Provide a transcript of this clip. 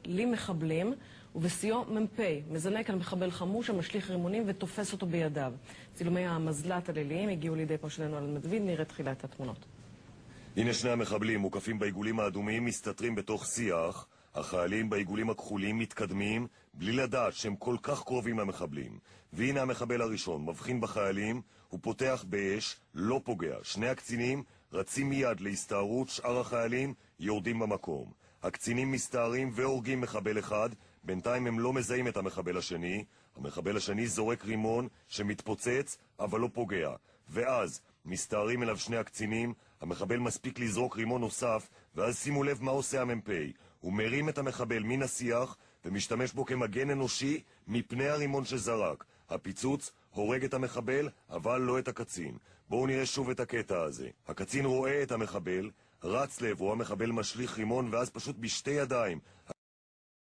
למחבלים, ובסיוע מ"פ מזנק על מחבל חמוש המשליך רימונים ותופס אותו בידיו. צילומי המזל"ט הליליים הגיעו לידי פרשננו על מדויד, נראה תחילת התמונות. הנה שני המחבלים מוקפים בעיגולים האדומים, מסתתרים בתוך שיח. החיילים בעיגולים הכחולים מתקדמים בלי לדעת שהם כל כך קרובים למחבלים. והנה המחבל הראשון מבחין בחיילים, הוא פותח באש, לא פוגע. שני הקצינים רצים מיד להסתערות, שאר החיילים יורדים במקום. הקצינים מסתערים והורגים מחבל אחד, בינתיים הם לא מזהים את המחבל השני. המחבל השני זורק רימון שמתפוצץ אבל לא פוגע. ואז מסתערים אליו שני הקצינים, המחבל מספיק לזרוק רימון נוסף, ואז שימו לב מה עושה המ"פ. הוא מרים את המחבל מן השיח ומשתמש בו כמגן אנושי מפני הרימון שזרק. הפיצוץ הורג את המחבל, אבל לא את הקצין. בואו נראה שוב את הקטע הזה. הקצין רואה את המחבל, רץ לעברו, המחבל משליך רימון, ואז פשוט בשתי ידיים